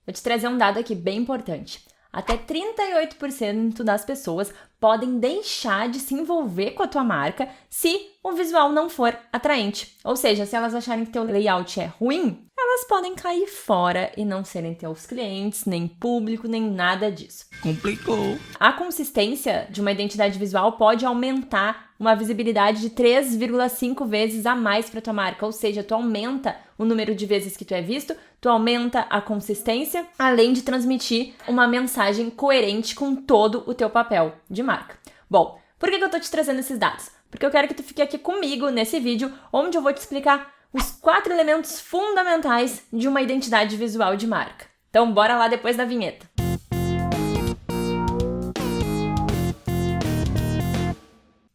Vou te trazer um dado aqui bem importante. Até 38% das pessoas podem deixar de se envolver com a tua marca se o visual não for atraente. Ou seja, se elas acharem que teu layout é ruim, elas podem cair fora e não serem teus clientes, nem público, nem nada disso. Complicou. A consistência de uma identidade visual pode aumentar uma visibilidade de 3,5 vezes a mais para tua marca, ou seja, tu aumenta o número de vezes que tu é visto, tu aumenta a consistência, além de transmitir uma mensagem coerente com todo o teu papel de marca. Bom, por que eu tô te trazendo esses dados? Porque eu quero que tu fique aqui comigo nesse vídeo, onde eu vou te explicar os 4 elementos fundamentais de uma identidade visual de marca. Então, bora lá depois da vinheta.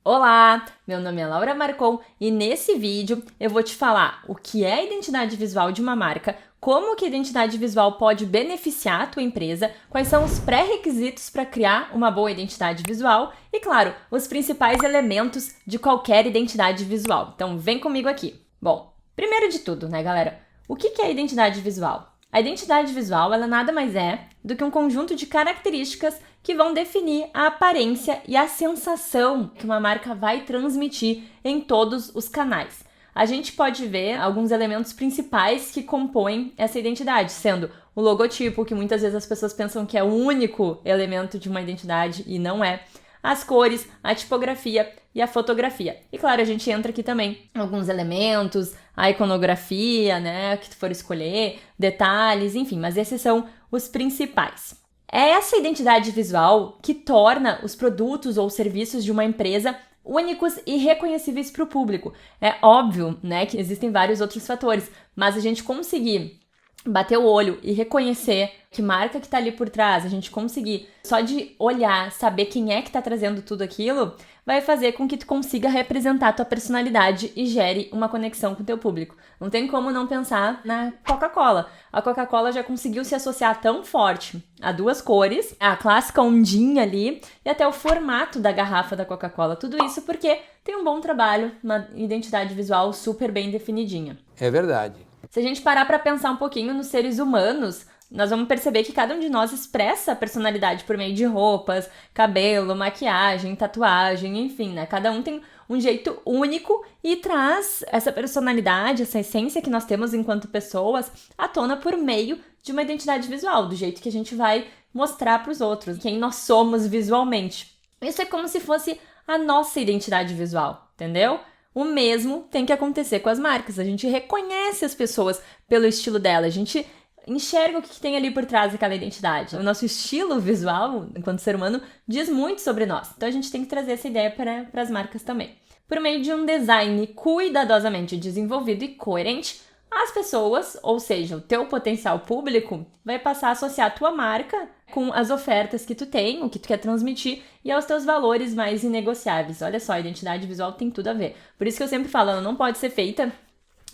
Olá, meu nome é Laura Marcon e nesse vídeo eu vou te falar o que é a identidade visual de uma marca, como que a identidade visual pode beneficiar a tua empresa, quais são os pré-requisitos para criar uma boa identidade visual e, claro, os principais elementos de qualquer identidade visual. Então, vem comigo aqui. Bom, primeiro de tudo, né, galera? O que é a identidade visual? A identidade visual, ela nada mais é do que um conjunto de características que vão definir a aparência e a sensação que uma marca vai transmitir em todos os canais. A gente pode ver alguns elementos principais que compõem essa identidade, sendo o logotipo, que muitas vezes as pessoas pensam que é o único elemento de uma identidade e não é, as cores, a tipografia e a fotografia. E claro, a gente entra aqui também alguns elementos, a iconografia, né, que tu for escolher, detalhes, enfim, mas esses são os principais. É essa identidade visual que torna os produtos ou serviços de uma empresa únicos e reconhecíveis para o público. É óbvio, né, que existem vários outros fatores, mas a gente conseguir bater o olho e reconhecer que marca que tá ali por trás, a gente conseguir só de olhar, saber quem é que tá trazendo tudo aquilo, vai fazer com que tu consiga representar a tua personalidade e gere uma conexão com o teu público. Não tem como não pensar na Coca-Cola. A Coca-Cola já conseguiu se associar tão forte a duas cores, a clássica ondinha ali e até o formato da garrafa da Coca-Cola. Tudo isso porque tem um bom trabalho, uma identidade visual super bem definidinha. É verdade. Se a gente parar para pensar um pouquinho nos seres humanos, nós vamos perceber que cada um de nós expressa a personalidade por meio de roupas, cabelo, maquiagem, tatuagem, enfim, né? Cada um tem um jeito único e traz essa personalidade, essa essência que nós temos enquanto pessoas à tona por meio de uma identidade visual, do jeito que a gente vai mostrar para os outros, quem nós somos visualmente. Isso é como se fosse a nossa identidade visual, entendeu? O mesmo tem que acontecer com as marcas. A gente reconhece as pessoas pelo estilo dela, a gente enxerga o que tem ali por trás daquela identidade. O nosso estilo visual, enquanto ser humano, diz muito sobre nós. Então a gente tem que trazer essa ideia para as marcas também. Por meio de um design cuidadosamente desenvolvido e coerente, as pessoas, ou seja, o teu potencial público, vai passar a associar a tua marca com as ofertas que tu tem, o que tu quer transmitir e aos teus valores mais inegociáveis. Olha só, a identidade visual tem tudo a ver. Por isso que eu sempre falo, ela não pode ser feita,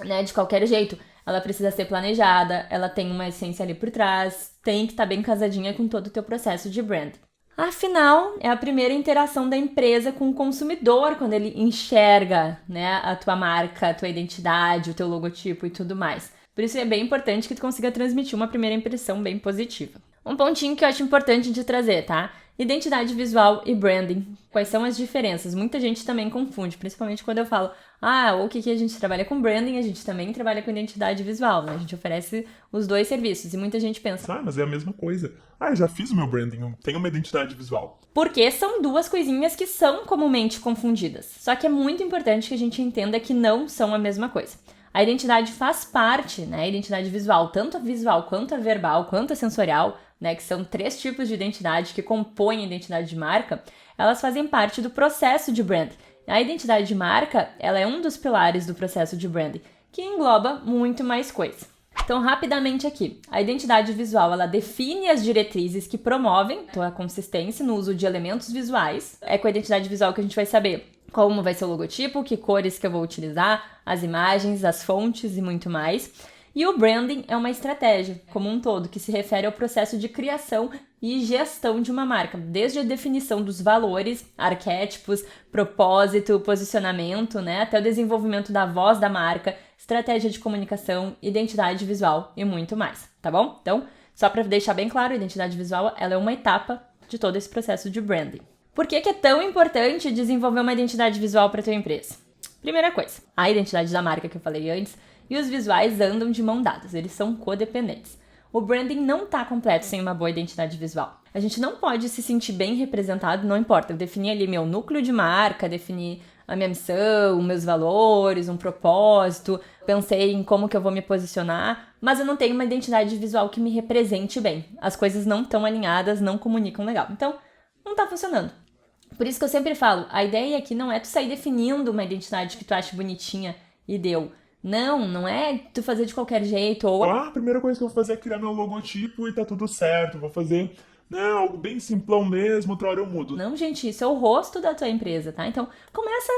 né, de qualquer jeito. Ela precisa ser planejada, ela tem uma essência ali por trás, tem que estar bem casadinha com todo o teu processo de brand. Afinal, é a primeira interação da empresa com o consumidor quando ele enxerga, né, a tua marca, a tua identidade, o teu logotipo e tudo mais. Por isso é bem importante que tu consiga transmitir uma primeira impressão bem positiva. Um pontinho que eu acho importante de trazer, tá? Identidade visual e branding. Quais são as diferenças? Muita gente também confunde, principalmente quando eu falo o que a gente trabalha com branding, a gente também trabalha com identidade visual, né? A gente oferece os dois serviços e muita gente pensa... mas é a mesma coisa. Eu já fiz o meu branding, eu tenho uma identidade visual. Porque são duas coisinhas que são comumente confundidas. Só que é muito importante que a gente entenda que não são a mesma coisa. A identidade faz parte, né? A identidade visual, tanto a visual quanto a verbal, quanto a sensorial, né, que são 3 tipos de identidade que compõem a identidade de marca, elas fazem parte do processo de brand. A identidade de marca, ela é um dos pilares do processo de branding, que engloba muito mais coisa. Então, rapidamente aqui, a identidade visual, ela define as diretrizes que promovem a consistência no uso de elementos visuais. É com a identidade visual que a gente vai saber como vai ser o logotipo, que cores que eu vou utilizar, as imagens, as fontes e muito mais. E o branding é uma estratégia, como um todo, que se refere ao processo de criação e gestão de uma marca, desde a definição dos valores, arquétipos, propósito, posicionamento, né, até o desenvolvimento da voz da marca, estratégia de comunicação, identidade visual e muito mais, tá bom? Então, Só para deixar bem claro, a identidade visual ela é uma etapa de todo esse processo de branding. Por que é tão importante desenvolver uma identidade visual para tua empresa? Primeira coisa, a identidade da marca que eu falei antes e os visuais andam de mão dadas, eles são codependentes. O branding não está completo sem uma boa identidade visual. A gente não pode se sentir bem representado, não importa, eu defini ali meu núcleo de marca, defini a minha missão, meus valores, um propósito, pensei em como que eu vou me posicionar, mas eu não tenho uma identidade visual que me represente bem. As coisas não estão alinhadas, não comunicam legal. Então, não está funcionando. Por isso que eu sempre falo, a ideia aqui não é tu sair definindo uma identidade que tu acha bonitinha e deu. Não é tu fazer de qualquer jeito ou... A primeira coisa que eu vou fazer é criar meu logotipo e tá tudo certo. Vou fazer, algo bem simplão mesmo, outra hora eu mudo. Não, gente, isso é o rosto da tua empresa, tá? Então, começa,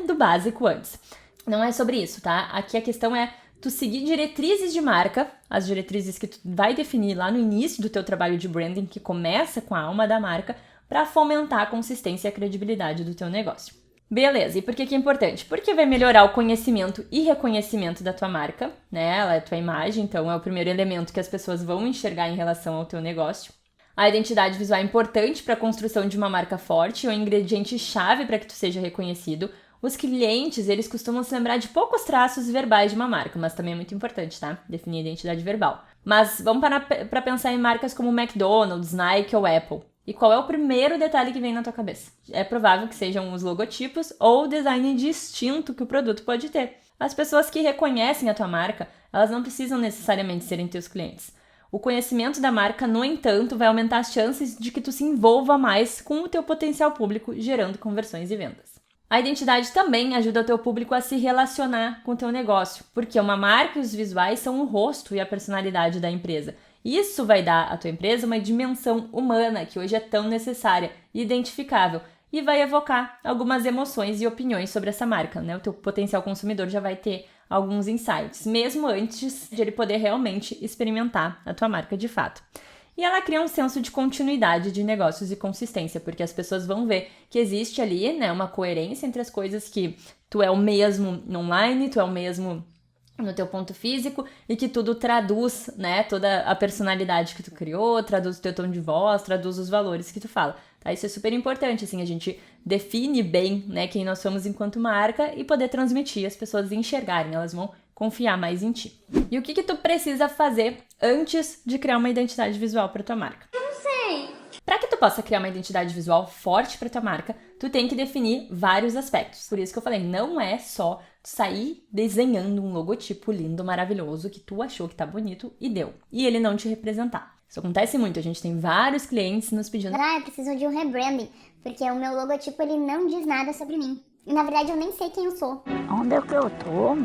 do básico antes. Não é sobre isso, tá? Aqui a questão é tu seguir diretrizes de marca, as diretrizes que tu vai definir lá no início do teu trabalho de branding, que começa com a alma da marca, para fomentar a consistência e a credibilidade do teu negócio. Beleza, e por que é importante? Porque vai melhorar o conhecimento e reconhecimento da tua marca, né? Ela é a tua imagem, então é o primeiro elemento que as pessoas vão enxergar em relação ao teu negócio. A identidade visual é importante para a construção de uma marca forte, é um ingrediente-chave para que tu seja reconhecido. Os clientes, eles costumam se lembrar de poucos traços verbais de uma marca, mas também é muito importante, tá? Definir a identidade verbal. Mas vamos parar para pensar em marcas como McDonald's, Nike ou Apple. E qual é o primeiro detalhe que vem na tua cabeça? É provável que sejam os logotipos ou o design distinto que o produto pode ter. As pessoas que reconhecem a tua marca, elas não precisam necessariamente serem teus clientes. O conhecimento da marca, no entanto, vai aumentar as chances de que tu se envolva mais com o teu potencial público, gerando conversões e vendas. A identidade também ajuda o teu público a se relacionar com o teu negócio, porque uma marca e os visuais são o rosto e a personalidade da empresa. Isso vai dar à tua empresa uma dimensão humana que hoje é tão necessária e identificável e vai evocar algumas emoções e opiniões sobre essa marca, né? O teu potencial consumidor já vai ter alguns insights, mesmo antes de ele poder realmente experimentar a tua marca de fato. E ela cria um senso de continuidade de negócios e consistência, porque as pessoas vão ver que existe ali, né, uma coerência entre as coisas que tu é o mesmo online, tu é o mesmo no teu ponto físico e que tudo traduz, né, toda a personalidade que tu criou, traduz o teu tom de voz, traduz os valores que tu fala, tá? Isso é super importante, assim, a gente define bem, né, quem nós somos enquanto marca e poder transmitir, as pessoas enxergarem, elas vão confiar mais em ti. E o que tu precisa fazer antes de criar uma identidade visual para tua marca? Eu não sei. Para que tu possa criar uma identidade visual forte para tua marca, tu tem que definir vários aspectos. Por isso que eu falei, não é só sair desenhando um logotipo lindo, maravilhoso, que tu achou que tá bonito e deu. E ele não te representar. Isso acontece muito, a gente tem vários clientes nos pedindo... Eu preciso de um rebranding, porque o meu logotipo ele não diz nada sobre mim. E na verdade eu nem sei quem eu sou. Onde é que eu tô?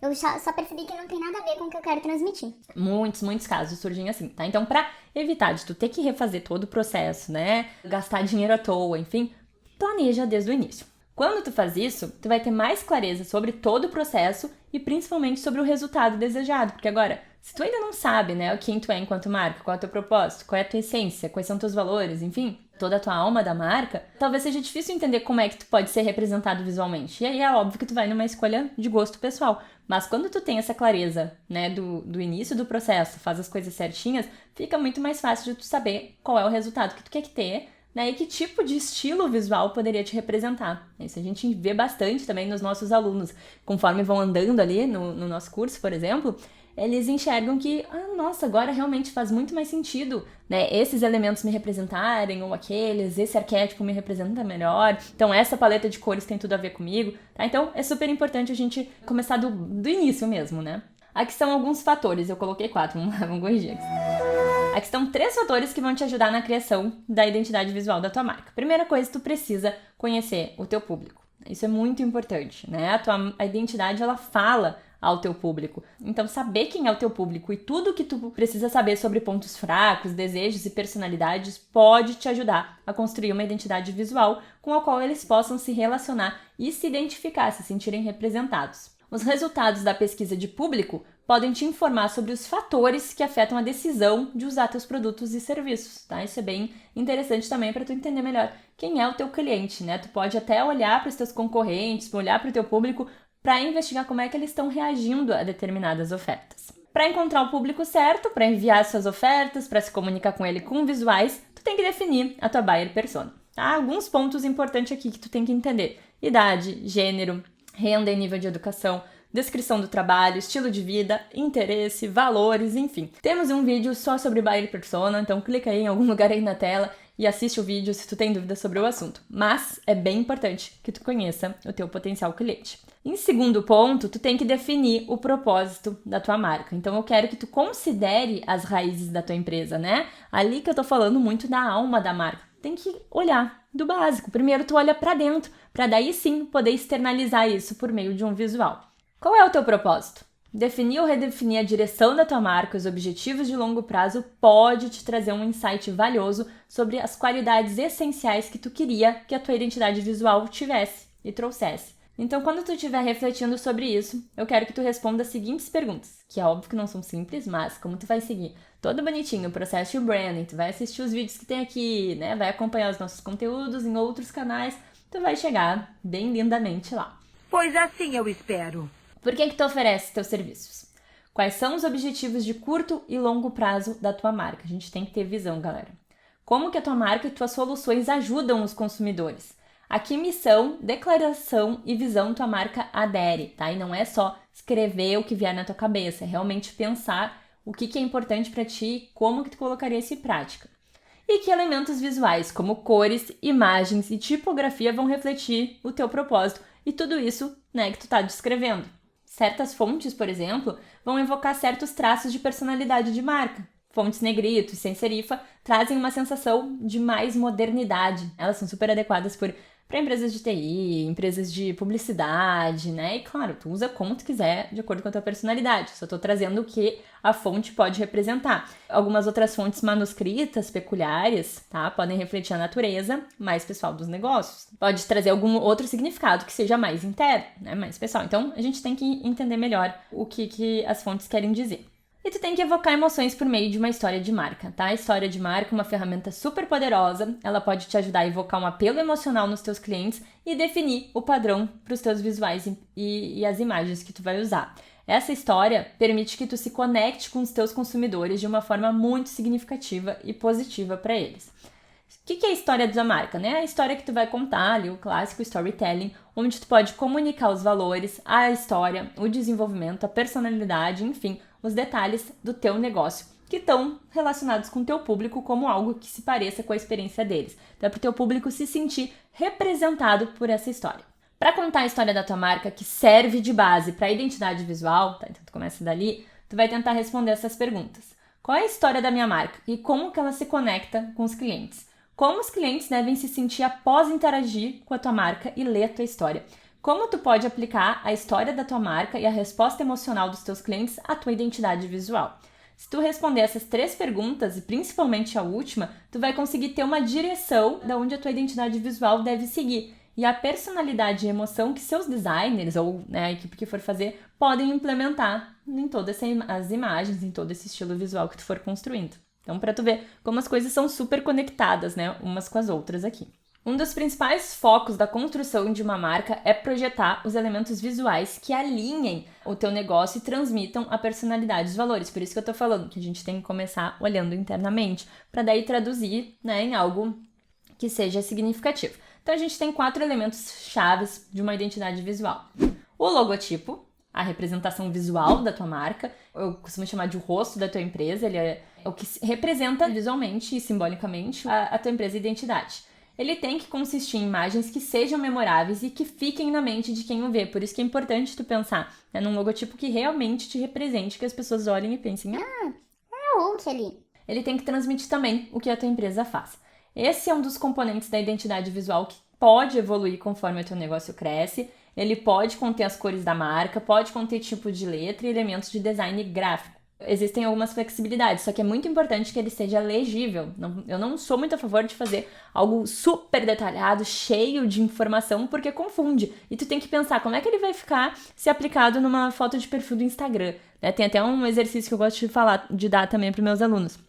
Eu só percebi que não tem nada a ver com o que eu quero transmitir. Muitos casos surgem assim, tá? Então, pra evitar de tu ter que refazer todo o processo, né? Gastar dinheiro à toa, enfim, planeja desde o início. Quando tu faz isso, tu vai ter mais clareza sobre todo o processo e principalmente sobre o resultado desejado. Porque agora, se tu ainda não sabe, né, quem tu é enquanto marca, qual é o teu propósito, qual é a tua essência, quais são teus valores, enfim, toda a tua alma da marca, talvez seja difícil entender como é que tu pode ser representado visualmente. E aí é óbvio que tu vai numa escolha de gosto pessoal. Mas quando tu tem essa clareza, né, do início do processo, faz as coisas certinhas, fica muito mais fácil de tu saber qual é o resultado que tu quer ter, né, e que tipo de estilo visual poderia te representar. Isso a gente vê bastante também nos nossos alunos. Conforme vão andando ali no nosso curso, por exemplo, eles enxergam que, nossa, agora realmente faz muito mais sentido, né, esses elementos me representarem, ou aqueles, esse arquétipo me representa melhor, então essa paleta de cores tem tudo a ver comigo, tá? Então é super importante a gente começar do início mesmo, né? Aqui são alguns fatores, eu coloquei 4, vamos corrigir aqui. Aqui estão 3 fatores que vão te ajudar na criação da identidade visual da tua marca. Primeira coisa, tu precisa conhecer o teu público. Isso é muito importante, né? A identidade, ela fala ao teu público. Então, saber quem é o teu público e tudo que tu precisa saber sobre pontos fracos, desejos e personalidades pode te ajudar a construir uma identidade visual com a qual eles possam se relacionar e se identificar, se sentirem representados. Os resultados da pesquisa de público podem te informar sobre os fatores que afetam a decisão de usar teus produtos e serviços, tá? Isso é bem interessante também para tu entender melhor quem é o teu cliente, né? Tu pode até olhar para os teus concorrentes, olhar para o teu público para investigar como é que eles estão reagindo a determinadas ofertas. Para encontrar o público certo, para enviar suas ofertas, para se comunicar com ele com visuais, tu tem que definir a tua buyer persona. Tá? Alguns pontos importantes aqui que tu tem que entender: idade, gênero, renda e nível de educação, descrição do trabalho, estilo de vida, interesse, valores, enfim. Temos um vídeo só sobre buyer persona, então clica aí em algum lugar aí na tela e assiste o vídeo se tu tem dúvidas sobre o assunto. Mas é bem importante que tu conheça o teu potencial cliente. Em segundo ponto, tu tem que definir o propósito da tua marca. Então eu quero que tu considere as raízes da tua empresa, né? Ali que eu tô falando muito da alma da marca. Tem que olhar do básico. Primeiro tu olha pra dentro, pra daí sim poder externalizar isso por meio de um visual. Qual é o teu propósito? Definir ou redefinir a direção da tua marca, os objetivos de longo prazo, pode te trazer um insight valioso sobre as qualidades essenciais que tu queria que a tua identidade visual tivesse e trouxesse. Então, quando tu estiver refletindo sobre isso, eu quero que tu responda as seguintes perguntas, que é óbvio que não são simples, mas como tu vai seguir todo bonitinho o processo de branding, tu vai assistir os vídeos que tem aqui, né? Vai acompanhar os nossos conteúdos em outros canais, tu vai chegar bem lindamente lá. Pois assim eu espero. Por que tu oferece teus serviços? Quais são os objetivos de curto e longo prazo da tua marca? A gente tem que ter visão, galera. Como que a tua marca e tuas soluções ajudam os consumidores? A que missão, declaração e visão tua marca adere, tá? E não é só escrever o que vier na tua cabeça, é realmente pensar o que é importante para ti, como que tu colocaria isso em prática. E que elementos visuais, como cores, imagens e tipografia vão refletir o teu propósito e tudo isso, né, que tu tá descrevendo. Certas fontes, por exemplo, vão evocar certos traços de personalidade de marca. Fontes negrito e sem serifa trazem uma sensação de mais modernidade. Elas são super adequadas para empresas de TI, empresas de publicidade, né? E claro, tu usa como tu quiser, de acordo com a tua personalidade. Só tô trazendo o que a fonte pode representar. Algumas outras fontes manuscritas, peculiares, tá? Podem refletir a natureza mais pessoal dos negócios. Pode trazer algum outro significado que seja mais interno, né? Mais pessoal. Então, a gente tem que entender melhor o que as fontes querem dizer. E tu tem que evocar emoções por meio de uma história de marca, tá? A história de marca é uma ferramenta super poderosa, ela pode te ajudar a evocar um apelo emocional nos teus clientes e definir o padrão para os teus visuais e as imagens que tu vai usar. Essa história permite que tu se conecte com os teus consumidores de uma forma muito significativa e positiva para eles. O que é a história da marca, né? A história que tu vai contar ali, o clássico storytelling, onde tu pode comunicar os valores, a história, o desenvolvimento, a personalidade, enfim, os detalhes do teu negócio que estão relacionados com o teu público como algo que se pareça com a experiência deles. Então é para o teu público se sentir representado por essa história. Para contar a história da tua marca que serve de base para a identidade visual, tá? Então tu começa dali, tu vai tentar responder essas perguntas. Qual é a história da minha marca e como que ela se conecta com os clientes? Como os clientes devem se sentir após interagir com a tua marca e ler a tua história? Como tu pode aplicar a história da tua marca e a resposta emocional dos teus clientes à tua identidade visual? Se tu responder essas 3 perguntas, e principalmente a última, tu vai conseguir ter uma direção de onde a tua identidade visual deve seguir. E a personalidade e emoção que seus designers ou, né, a equipe que for fazer podem implementar em todas as imagens, em todo esse estilo visual que tu for construindo. Então, para tu ver como as coisas são super conectadas, né, umas com as outras aqui. Um dos principais focos da construção de uma marca é projetar os elementos visuais que alinhem o teu negócio e transmitam a personalidade e os valores. Por isso que eu tô falando que a gente tem que começar olhando internamente, para daí traduzir, né, em algo que seja significativo. Então, a gente tem 4 elementos chaves de uma identidade visual. O logotipo, a representação visual da tua marca, eu costumo chamar de o rosto da tua empresa, ele é o que representa visualmente e simbolicamente a tua empresa e identidade. Ele tem que consistir em imagens que sejam memoráveis e que fiquem na mente de quem o vê. Por isso que é importante tu pensar, né, num logotipo que realmente te represente, que as pessoas olhem e pensem, É o Hulk ali. Ele tem que transmitir também o que a tua empresa faz. Esse é um dos componentes da identidade visual que pode evoluir conforme o teu negócio cresce. Ele pode conter as cores da marca, pode conter tipo de letra e elementos de design gráfico. Existem algumas flexibilidades, só que é muito importante que ele seja legível. Eu não sou muito a favor de fazer algo super detalhado, cheio de informação, porque confunde. E tu tem que pensar como é que ele vai ficar se aplicado numa foto de perfil do Instagram, né? Tem até um exercício que eu gosto de dar também para meus alunos.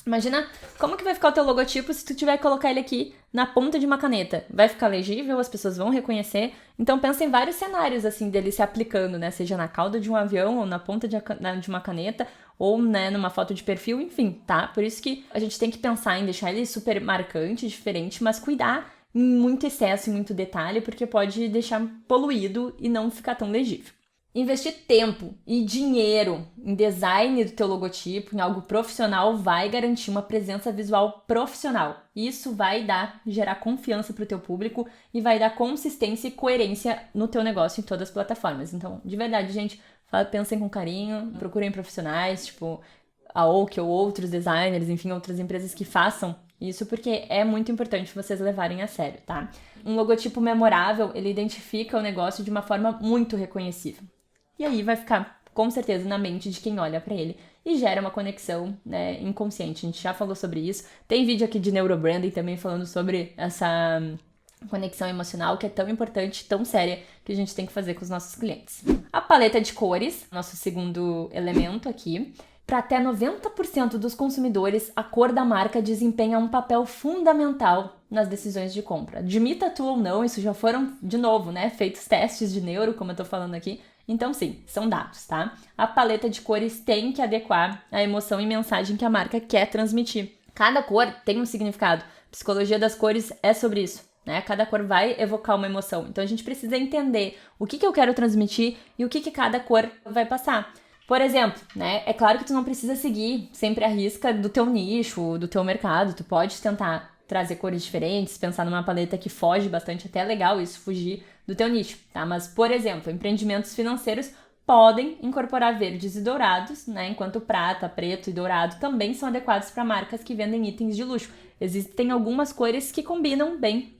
Imagina como que vai ficar o teu logotipo se tu tiver que colocar ele aqui na ponta de uma caneta. Vai ficar legível, as pessoas vão reconhecer. Então pensa em vários cenários assim dele se aplicando, né? Seja na cauda de um avião, ou na ponta de uma caneta, ou, né, numa foto de perfil, enfim, tá? Por isso que a gente tem que pensar em deixar ele super marcante, diferente, mas cuidar em muito excesso, em muito detalhe, porque pode deixar poluído e não ficar tão legível. Investir tempo e dinheiro em design do teu logotipo, em algo profissional, vai garantir uma presença visual profissional. Isso vai gerar confiança para o teu público e vai dar consistência e coerência no teu negócio em todas as plataformas. Então, de verdade, gente, pensem com carinho, procurem profissionais, tipo a Oak ou outros designers, enfim, outras empresas que façam isso, porque é muito importante vocês levarem a sério, tá? Um logotipo memorável, ele identifica o negócio de uma forma muito reconhecível. E aí vai ficar, com certeza, na mente de quem olha pra ele e gera uma conexão, né, inconsciente. A gente já falou sobre isso. Tem vídeo aqui de neurobranding também falando sobre essa conexão emocional que é tão importante, tão séria, que a gente tem que fazer com os nossos clientes. A paleta de cores, nosso segundo elemento aqui. Para até 90% dos consumidores, a cor da marca desempenha um papel fundamental nas decisões de compra. Admita tu ou não, isso já foram, de novo, né, feitos testes de neuro, como eu tô falando aqui. Então, sim, são dados, tá? A paleta de cores tem que adequar a emoção e mensagem que a marca quer transmitir. Cada cor tem um significado. Psicologia das cores é sobre isso, né? Cada cor vai evocar uma emoção. Então, a gente precisa entender o que eu quero transmitir e o que cada cor vai passar. Por exemplo, né? É claro que tu não precisa seguir sempre a risca do teu nicho, do teu mercado. Tu pode tentar trazer cores diferentes, pensar numa paleta que foge bastante, até é legal isso, fugir do teu nicho, tá? Mas, por exemplo, empreendimentos financeiros podem incorporar verdes e dourados, né? Enquanto prata, preto e dourado também são adequados para marcas que vendem itens de luxo. Existem algumas cores que combinam bem,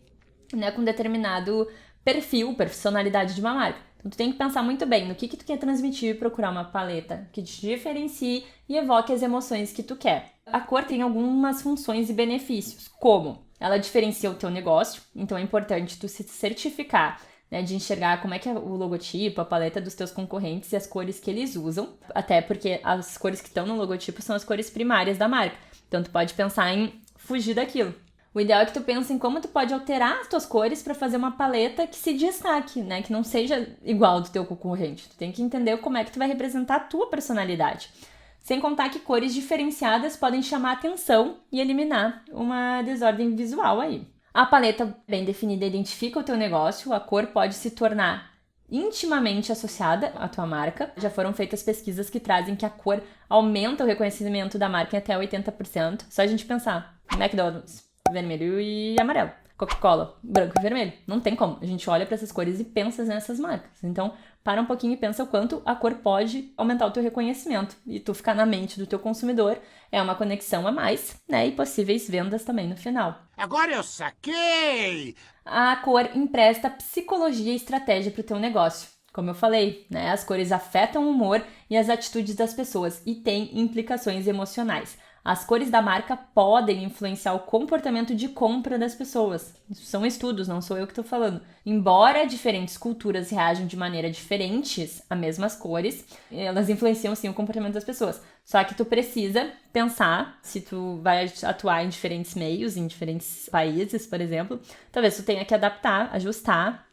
né, com determinado perfil, personalidade de uma marca. Então, tu tem que pensar muito bem no que tu quer transmitir e procurar uma paleta que te diferencie e evoque as emoções que tu quer. A cor tem algumas funções e benefícios, como ela diferencia o teu negócio, então é importante tu se certificar, né, de enxergar como é que é o logotipo, a paleta dos teus concorrentes e as cores que eles usam, até porque as cores que estão no logotipo são as cores primárias da marca, então tu pode pensar em fugir daquilo. O ideal é que tu pense em como tu pode alterar as tuas cores para fazer uma paleta que se destaque, né? Que não seja igual do teu concorrente. Tu tem que entender como é que tu vai representar a tua personalidade. Sem contar que cores diferenciadas podem chamar atenção e eliminar uma desordem visual aí. A paleta bem definida identifica o teu negócio, a cor pode se tornar intimamente associada à tua marca. Já foram feitas pesquisas que trazem que a cor aumenta o reconhecimento da marca em até 80%. Só a gente pensar, McDonald's, vermelho e amarelo. Coca-Cola, branco e vermelho. Não tem como. A gente olha para essas cores e pensa nessas marcas. Então, para um pouquinho e pensa o quanto a cor pode aumentar o teu reconhecimento. E tu ficar na mente do teu consumidor é uma conexão a mais, né? E possíveis vendas também no final. Agora eu saquei! A cor empresta psicologia e estratégia para o teu negócio. Como eu falei, né? As cores afetam o humor e as atitudes das pessoas e têm implicações emocionais. As cores da marca podem influenciar o comportamento de compra das pessoas. Isso são estudos, não sou eu que estou falando. Embora diferentes culturas reajam de maneira diferentes a mesmas cores, elas influenciam sim o comportamento das pessoas. Só que tu precisa pensar, se tu vai atuar em diferentes meios, em diferentes países, por exemplo, talvez tu tenha que adaptar, ajustar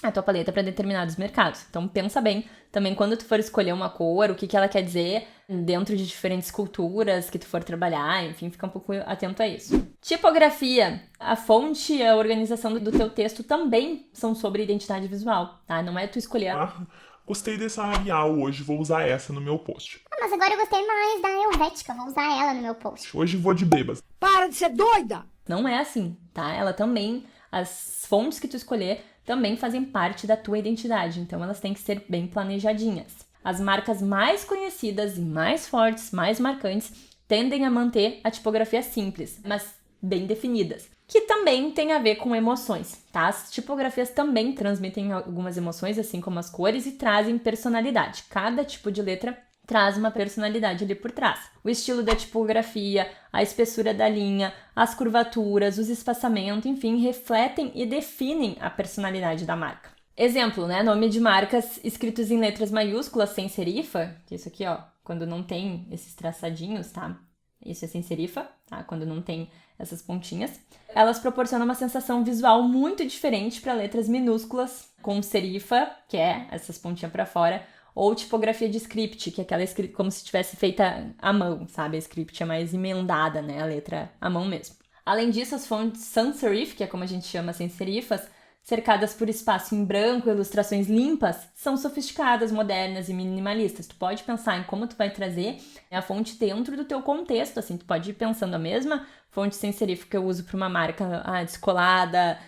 a tua paleta para determinados mercados. Então pensa bem também quando tu for escolher uma cor, o que ela quer dizer dentro de diferentes culturas que tu for trabalhar, enfim, fica um pouco atento a isso. Tipografia. A fonte e a organização do teu texto também são sobre identidade visual, tá? Não é tu escolher... Gostei dessa Arial hoje, vou usar essa no meu post. Mas agora eu gostei mais da Helvética, vou usar ela no meu post. Hoje vou de bebas. Para de ser doida! Não é assim, tá? Ela também, as fontes que tu escolher também fazem parte da tua identidade, então elas têm que ser bem planejadinhas. As marcas mais conhecidas e mais fortes, mais marcantes, tendem a manter a tipografia simples, mas bem definidas, que também tem a ver com emoções, tá? As tipografias também transmitem algumas emoções, assim como as cores, e trazem personalidade. Cada tipo de letra traz uma personalidade ali por trás. O estilo da tipografia, a espessura da linha, as curvaturas, os espaçamentos, enfim, refletem e definem a personalidade da marca. Exemplo, né? Nome de marcas escritos em letras maiúsculas sem serifa, que é isso aqui, ó, quando não tem esses traçadinhos, tá? isso é sem serifa, tá? Quando não tem essas pontinhas. Elas proporcionam uma sensação visual muito diferente para letras minúsculas, com serifa, que é essas pontinhas para fora, ou tipografia de script, que é aquela escrita como se tivesse feita à mão, sabe? A script é mais emendada, né? A letra à mão mesmo. Além disso, as fontes sans serif, que é como a gente chama sem serifas, cercadas por espaço em branco e ilustrações limpas, são sofisticadas, modernas e minimalistas. Tu pode pensar em como tu vai trazer a fonte dentro do teu contexto, assim, tu pode ir pensando a mesma fonte sem serif que eu uso para uma marca descolada,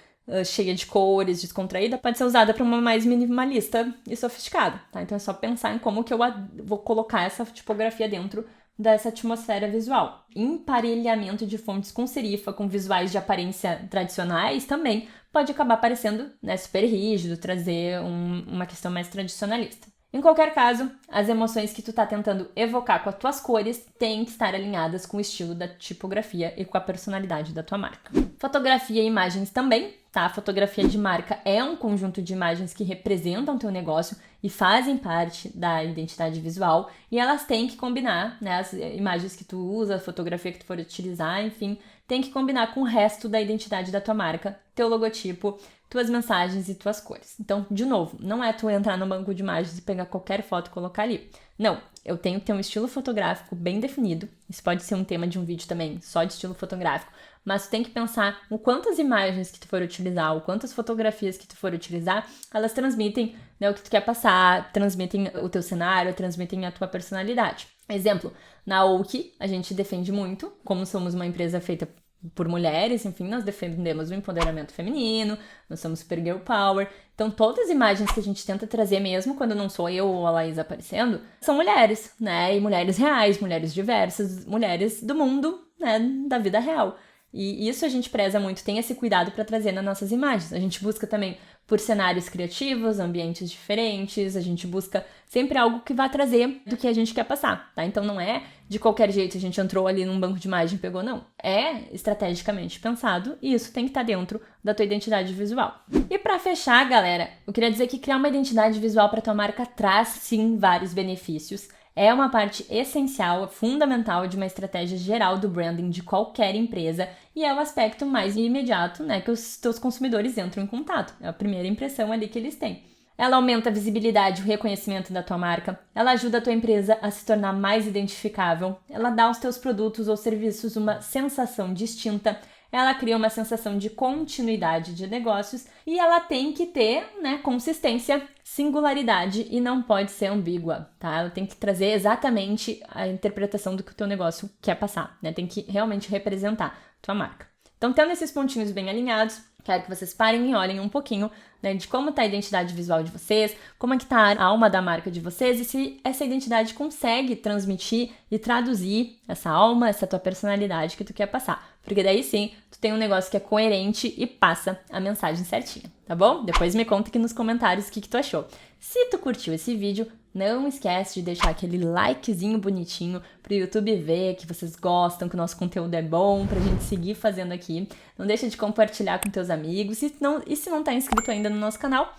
cheia de cores, descontraída, pode ser usada para uma mais minimalista e sofisticada, tá? Então é só pensar em como que eu vou colocar essa tipografia dentro dessa atmosfera visual. Emparelhamento de fontes com serifa, com visuais de aparência tradicionais também pode acabar parecendo, né, super rígido, trazer uma questão mais tradicionalista. Em qualquer caso, as emoções que tu tá tentando evocar com as tuas cores têm que estar alinhadas com o estilo da tipografia e com a personalidade da tua marca. Fotografia e imagens também, tá? A fotografia de marca é um conjunto de imagens que representam o teu negócio e fazem parte da identidade visual e elas têm que combinar, né? As imagens que tu usa, a fotografia que tu for utilizar, enfim, tem que combinar com o resto da identidade da tua marca, teu logotipo, tuas mensagens e tuas cores. Então, de novo, não é tu entrar no banco de imagens e pegar qualquer foto e colocar ali. Não, eu tenho que ter um estilo fotográfico bem definido. Isso pode ser um tema de um vídeo também, só de estilo fotográfico. Mas tu tem que pensar o quantas imagens que tu for utilizar, o quantas fotografias que tu for utilizar, elas transmitem, né, o que tu quer passar, transmitem o teu cenário, transmitem a tua personalidade. Exemplo, na Oki, a gente defende muito, como somos uma empresa feita por mulheres, enfim, nós defendemos o empoderamento feminino, nós somos super girl power, então todas as imagens que a gente tenta trazer mesmo, quando não sou eu ou a Laís aparecendo, são mulheres, né, e mulheres reais, mulheres diversas, mulheres do mundo, né, da vida real. E isso a gente preza muito, tem esse cuidado para trazer nas nossas imagens. A gente busca também por cenários criativos, ambientes diferentes, a gente busca sempre algo que vá trazer do que a gente quer passar, tá? Então não é de qualquer jeito a gente entrou ali num banco de imagem e pegou, não. É estrategicamente pensado e isso tem que estar dentro da tua identidade visual. E para fechar, galera, eu queria dizer que criar uma identidade visual para tua marca traz sim vários benefícios. É uma parte essencial, fundamental de uma estratégia geral do branding de qualquer empresa e é o aspecto mais imediato, né, que os teus consumidores entram em contato. É a primeira impressão ali que eles têm. Ela aumenta a visibilidade e o reconhecimento da tua marca, ela ajuda a tua empresa a se tornar mais identificável, ela dá aos teus produtos ou serviços uma sensação distinta, ela cria uma sensação de continuidade de negócios e ela tem que ter, né, consistência, singularidade e não pode ser ambígua, tá? Ela tem que trazer exatamente a interpretação do que o teu negócio quer passar, né? Tem que realmente representar a tua marca. Então, tendo esses pontinhos bem alinhados, quero que vocês parem e olhem um pouquinho, né, de como está a identidade visual de vocês, como é que está a alma da marca de vocês e se essa identidade consegue transmitir e traduzir essa alma, essa tua personalidade que tu quer passar. Porque daí sim, tu tem um negócio que é coerente e passa a mensagem certinha, tá bom? Depois me conta aqui nos comentários o que tu achou. Se tu curtiu esse vídeo, não esquece de deixar aquele likezinho bonitinho pro YouTube ver que vocês gostam, que o nosso conteúdo é bom, pra gente seguir fazendo aqui. Não deixa de compartilhar com teus amigos. E se não tá inscrito ainda no nosso canal,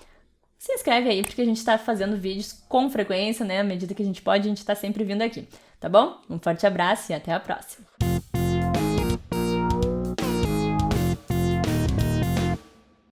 se inscreve aí, porque a gente tá fazendo vídeos com frequência, né? À medida que a gente pode, a gente tá sempre vindo aqui, tá bom? Um forte abraço e até a próxima!